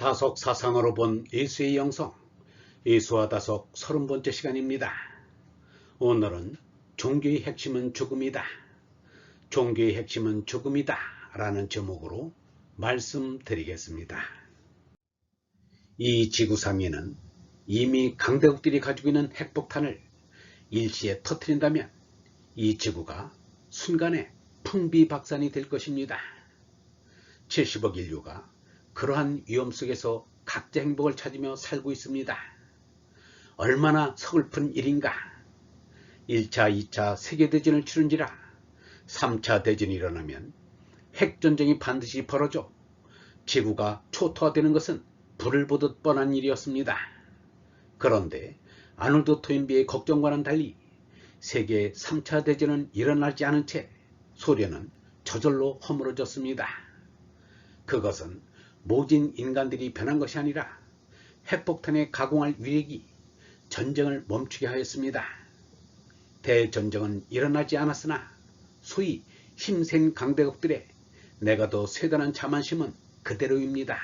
다속 사상으로 본 예수의 영성, 예수와 다속 30번째 시간입니다. 오늘은 종교의 핵심은 죽음이다. 종교의 핵심은 죽음이다 라는 제목으로 말씀드리겠습니다. 이 지구상에는 이미 강대국들이 가지고 있는 핵폭탄을 일시에 터뜨린다면 이 지구가 순간에 풍비박산이 될 것입니다. 70억 인류가 그러한 위험 속에서 각자 행복을 찾으며 살고 있습니다. 얼마나 서글픈 일인가. 1차, 2차 세계대전을 치른지라 3차 대전이 일어나면 핵전쟁이 반드시 벌어져 지구가 초토화되는 것은 불을 보듯 뻔한 일이었습니다. 그런데 아놀드 토인비의 걱정과는 달리 세계 3차 대전은 일어나지 않은 채 소련은 저절로 허물어졌습니다. 그것은 모진 인간들이 변한 것이 아니라 핵폭탄에 가공할 위력이 전쟁을 멈추게 하였습니다. 대전쟁은 일어나지 않았으나 소위 힘센 강대국들의 내가 더 쇠단한 자만심은 그대로입니다.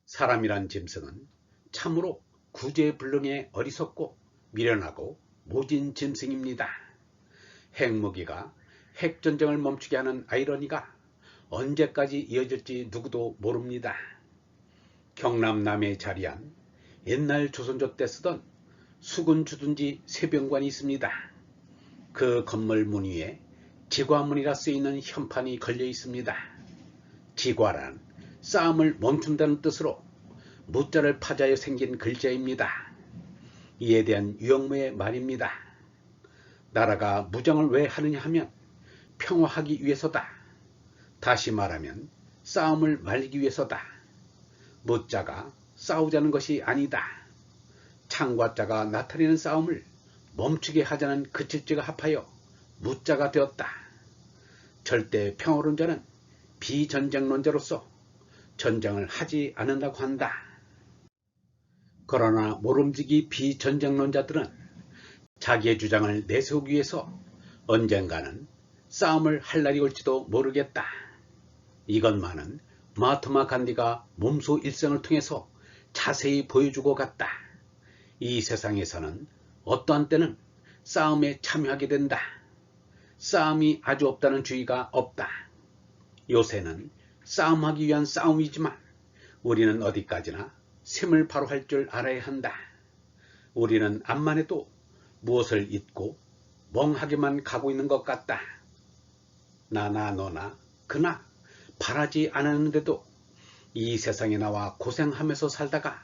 사람이란 짐승은 참으로 구제불능에 어리석고 미련하고 모진 짐승입니다. 핵무기가 핵전쟁을 멈추게 하는 아이러니가 언제까지 이어질지 누구도 모릅니다. 경남남에 자리한 옛날 조선조 때 쓰던 수군주둔지 세병관이 있습니다. 그 건물 문 위에 지과문이라 쓰이는 현판이 걸려 있습니다. 지과란 싸움을 멈춘다는 뜻으로 무자를 파자에 생긴 글자입니다. 이에 대한 유형무의 말입니다. 나라가 무장을 왜 하느냐 하면 평화하기 위해서다. 다시 말하면 싸움을 말리기 위해서다. 무자가 싸우자는 것이 아니다. 창과자가 나타내는 싸움을 멈추게 하자는 그칠자가 합하여 무자가 되었다. 절대 평화론자는 비전쟁론자로서 전쟁을 하지 않는다고 한다. 그러나 모름지기 비전쟁론자들은 자기의 주장을 내세우기 위해서 언젠가는 싸움을 할 날이 올지도 모르겠다. 이것만은 마하트마 간디가 몸소 일생을 통해서 자세히 보여주고 갔다. 이 세상에서는 어떠한 때는 싸움에 참여하게 된다. 싸움이 아주 없다는 주의가 없다. 요새는 싸움하기 위한 싸움이지만 우리는 어디까지나 셈을 바로 할 줄 알아야 한다. 우리는 암만 해도 무엇을 잊고 멍하게만 가고 있는 것 같다. 나나 너나 그나 바라지 않았는데도 이 세상에 나와 고생하면서 살다가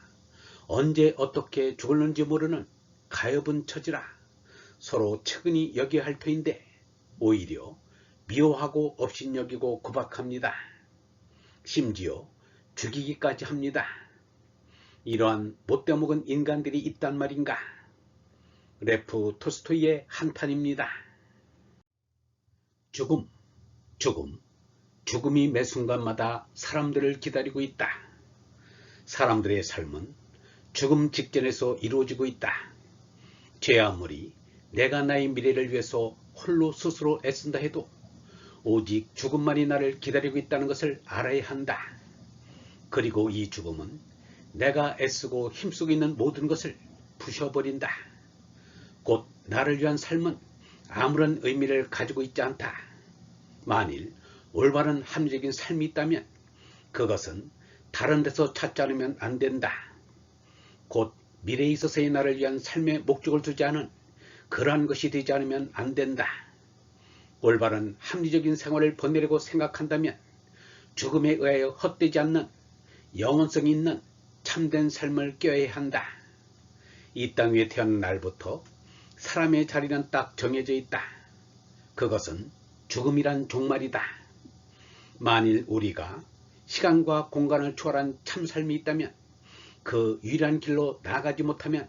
언제 어떻게 죽을는지 모르는 가엾은 처지라 서로 측은히 여겨야 할 터인데 오히려 미워하고 업신여기고 구박합니다. 심지어 죽이기까지 합니다. 이러한 못되먹은 인간들이 있단 말인가. 레프 톨스토이의 한탄입니다. 죽음이 매 순간마다 사람들을 기다리고 있다. 사람들의 삶은 죽음 직전에서 이루어지고 있다. 죄 아무리 내가 나의 미래를 위해서 홀로 스스로 애쓴다 해도 오직 죽음만이 나를 기다리고 있다는 것을 알아야 한다. 그리고 이 죽음은 내가 애쓰고 힘쓰고 있는 모든 것을 부셔버린다. 곧 나를 위한 삶은 아무런 의미를 가지고 있지 않다. 만일 올바른 합리적인 삶이 있다면 그것은 다른 데서 찾지 않으면 안 된다. 곧 미래에 있어서의 나를 위한 삶의 목적을 두지 않은 그러한 것이 되지 않으면 안 된다. 올바른 합리적인 생활을 보내려고 생각한다면 죽음에 의하여 헛되지 않는 영원성이 있는 참된 삶을 껴야 한다. 이 땅 위에 태어난 날부터 사람의 자리는 딱 정해져 있다. 그것은 죽음이란 종말이다. 만일 우리가 시간과 공간을 초월한 참삶이 있다면 그 유일한 길로 나아가지 못하면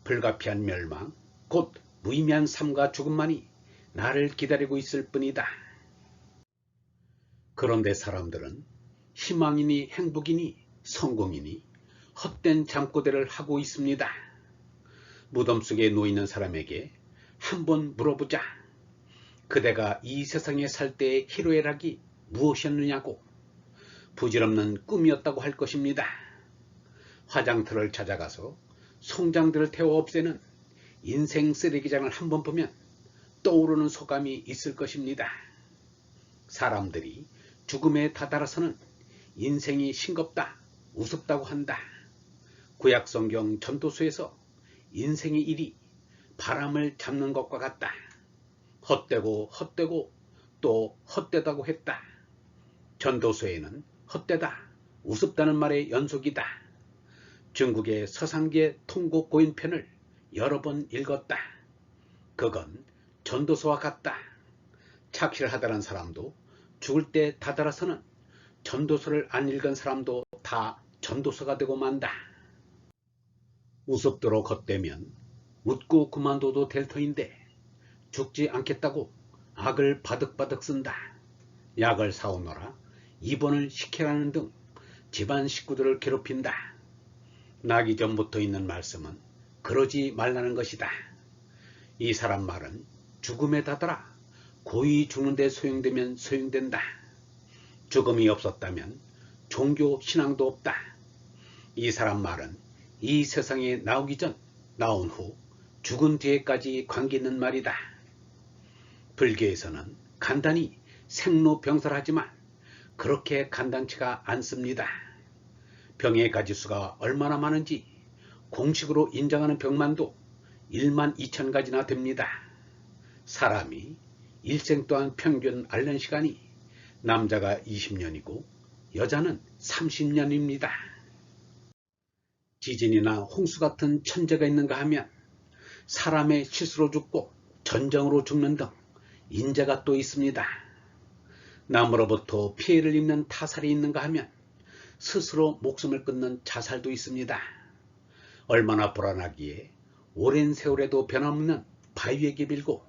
불가피한 멸망, 곧 무의미한 삶과 죽음만이 나를 기다리고 있을 뿐이다. 그런데 사람들은 희망이니 행복이니 성공이니 헛된 잠꼬대를 하고 있습니다. 무덤 속에 놓이는 사람에게 한번 물어보자. 그대가 이 세상에 살 때의 희로애락이 무엇이었느냐고. 부질없는 꿈이었다고 할 것입니다. 화장터를 찾아가서 송장들을 태워 없애는 인생 쓰레기장을 한번 보면 떠오르는 소감이 있을 것입니다. 사람들이 죽음에 다다라서는 인생이 싱겁다, 우습다고 한다. 구약성경 전도서에서 인생의 일이 바람을 잡는 것과 같다. 헛되고 헛되고 또 헛되다고 했다. 전도서에는 헛되다, 우습다는 말의 연속이다. 중국의 서상계 통곡 고인편을 여러 번 읽었다. 그건 전도서와 같다. 착실하다는 사람도 죽을 때 다다라서는 전도서를 안 읽은 사람도 다 전도서가 되고 만다. 우습도록 헛되면 웃고 그만둬도 될 터인데 죽지 않겠다고 악을 바득바득 쓴다. 약을 사오너라 입원을 시키라는 등 집안 식구들을 괴롭힌다. 나기 전부터 있는 말씀은 그러지 말라는 것이다. 이 사람 말은 죽음에 다다라 고이 죽는데 소용되면 소용된다. 죽음이 없었다면 종교 신앙도 없다. 이 사람 말은 이 세상에 나오기 전, 나온 후, 죽은 뒤에까지 관계 있는 말이다. 불교에서는 간단히 생로병사하지만 그렇게 간단치가 않습니다. 병의 가지수가 얼마나 많은지 공식으로 인정하는 병만도 1만 2천 가지나 됩니다. 사람이 일생 동안 평균 앓는 시간이 남자가 20년이고 여자는 30년입니다. 지진이나 홍수 같은 천재가 있는가 하면 사람의 실수로 죽고 전쟁으로 죽는 등 인재가 또 있습니다. 남으로부터 피해를 입는 타살이 있는가 하면 스스로 목숨을 끊는 자살도 있습니다. 얼마나 불안하기에 오랜 세월에도 변함없는 바위에게 빌고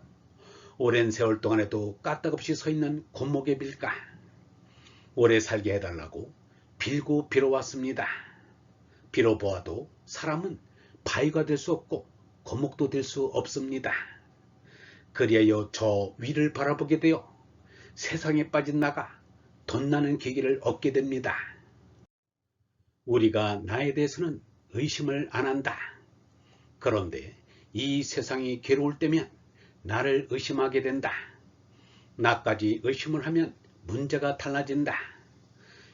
오랜 세월 동안에도 까딱없이 서 있는 고목에 빌까. 오래 살게 해달라고 빌고 빌어왔습니다. 빌어보아도 사람은 바위가 될 수 없고 고목도 될 수 없습니다. 그리하여 저 위를 바라보게 되어 세상에 빠진 나가 덧나는 계기를 얻게 됩니다. 우리가 나에 대해서는 의심을 안 한다. 그런데 이 세상이 괴로울 때면 나를 의심하게 된다. 나까지 의심을 하면 문제가 달라진다.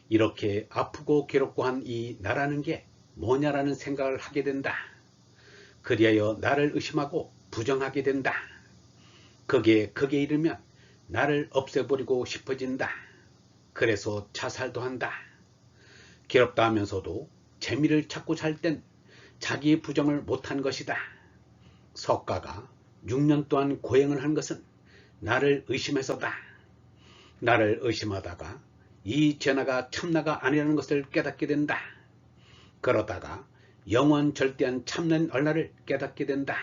이렇게 아프고 괴롭고 한 이 나라는 게 뭐냐라는 생각을 하게 된다. 그리하여 나를 의심하고 부정하게 된다. 극에 이르면 나를 없애버리고 싶어진다. 그래서 자살도 한다. 괴롭다 하면서도 재미를 찾고 살 땐 자기의 부정을 못한 것이다. 석가가 6년 동안 고행을 한 것은 나를 의심해서다. 나를 의심하다가 이 전하가 참나가 아니라는 것을 깨닫게 된다. 그러다가 영원 절대한 참된 얼라를 깨닫게 된다.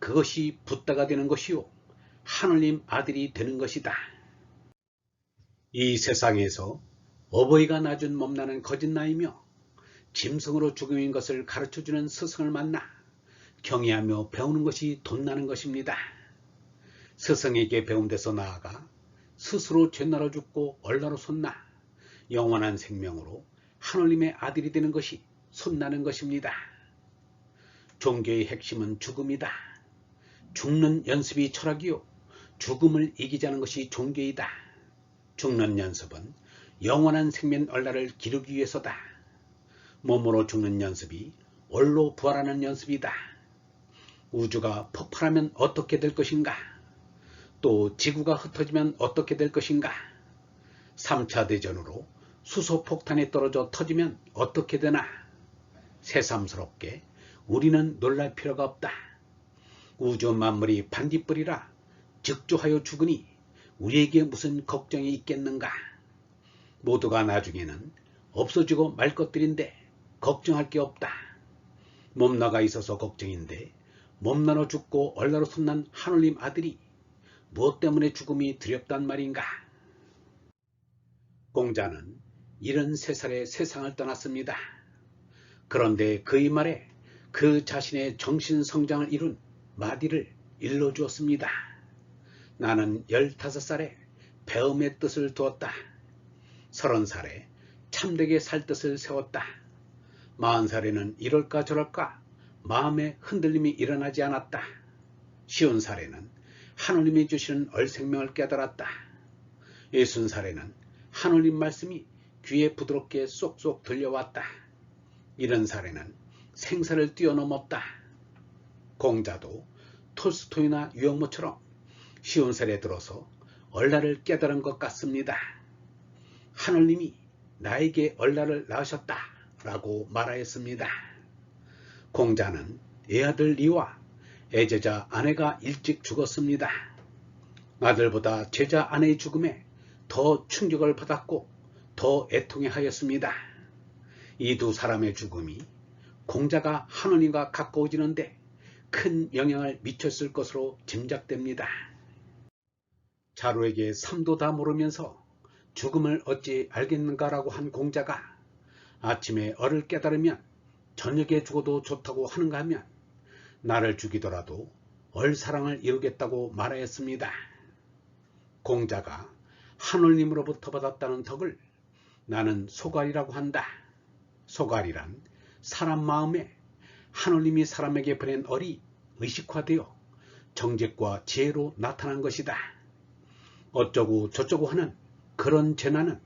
그것이 붓다가 되는 것이요 하느님 아들이 되는 것이다. 이 세상에서 어버이가 낳아준 몸나는 거짓나이며 짐승으로 죽음인 것을 가르쳐주는 스승을 만나 경외하며 배우는 것이 돈나는 것입니다. 스승에게 배운 데서 나아가 스스로 죄나로 죽고 얼라로 솟나 영원한 생명으로 하느님의 아들이 되는 것이 솟나는 것입니다. 종교의 핵심은 죽음이다. 죽는 연습이 철학이요 죽음을 이기자는 것이 종교이다. 죽는 연습은 영원한 생명 얼라를 기르기 위해서다. 몸으로 죽는 연습이 얼로 부활하는 연습이다. 우주가 폭발하면 어떻게 될 것인가? 또 지구가 흩어지면 어떻게 될 것인가? 3차 대전으로 수소폭탄이 떨어져 터지면 어떻게 되나? 새삼스럽게 우리는 놀랄 필요가 없다. 우주 만물이 반딧불이라 즉조하여 죽으니 우리에게 무슨 걱정이 있겠는가? 모두가 나중에는 없어지고 말 것들인데 걱정할 게 없다. 몸나가 있어서 걱정인데 몸나로 죽고 얼라로 솟난 하느님 아들이 무엇 때문에 죽음이 두렵단 말인가? 공자는 73살에 세상을 떠났습니다. 그런데 그의 말에 그 자신의 정신성장을 이룬 마디를 일러주었습니다. 나는 15살에 배움의 뜻을 두었다. 30살에 참되게 살 뜻을 세웠다. 40살에는 이럴까 저럴까 마음의 흔들림이 일어나지 않았다. 50살에는 하느님이 주시는 얼생명을 깨달았다. 60살에는 하느님 말씀이 귀에 부드럽게 쏙쏙 들려왔다. 70살에는 생사를 뛰어넘었다. 공자도 톨스토이나 유영모처럼 50살에 들어서 얼라를 깨달은 것 같습니다. 하느님이 나에게 얼라를 낳으셨다 라고 말하였습니다. 공자는 애아들 리와 애제자 아내가 일찍 죽었습니다. 아들보다 제자 아내의 죽음에 더 충격을 받았고 더 애통해하였습니다. 이 두 사람의 죽음이 공자가 하느님과 가까워지는데 큰 영향을 미쳤을 것으로 짐작됩니다. 자루에게 삶도 다 모르면서 죽음을 어찌 알겠는가라고 한 공자가 아침에 얼을 깨달으면 저녁에 죽어도 좋다고 하는가 하면 나를 죽이더라도 얼사랑을 이루겠다고 말하였습니다. 공자가 하느님으로부터 받았다는 덕을 나는 소갈이라고 한다. 소갈이란 사람 마음에 하느님이 사람에게 보낸 얼이 의식화되어 정직과 지혜로 나타난 것이다. 어쩌고 저쩌고 하는 그런 재난은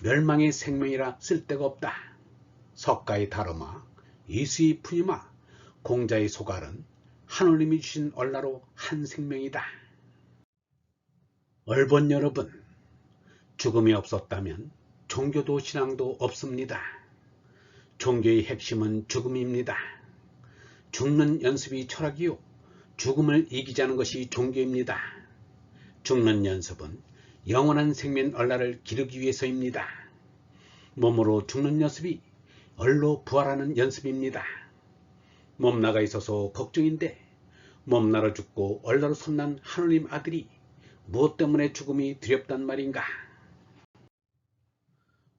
멸망의 생명이라 쓸데가 없다. 석가의 다르마, 이수의 푸니마, 공자의 소갈은 하느님이 주신 얼라로 한 생명이다. 얼본 여러분, 죽음이 없었다면 종교도 신앙도 없습니다. 종교의 핵심은 죽음입니다. 죽는 연습이 철학이요, 죽음을 이기자는 것이 종교입니다. 죽는 연습은 영원한 생명 얼라를 기르기 위해서입니다. 몸으로 죽는 연습이 얼로 부활하는 연습입니다. 몸 나가 있어서 걱정인데 몸 나라 죽고 얼라로 손난 하느님 아들이 무엇 때문에 죽음이 두렵단 말인가?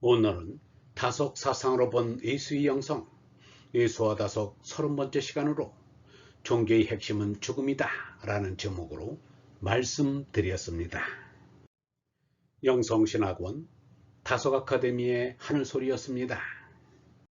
오늘은 다속 사상으로 본 예수의 영성, 예수와 다속 30번째 시간으로 종교의 핵심은 죽음이다 라는 제목으로 말씀드렸습니다. 영성신학원 다속 아카데미의 하늘소리였습니다.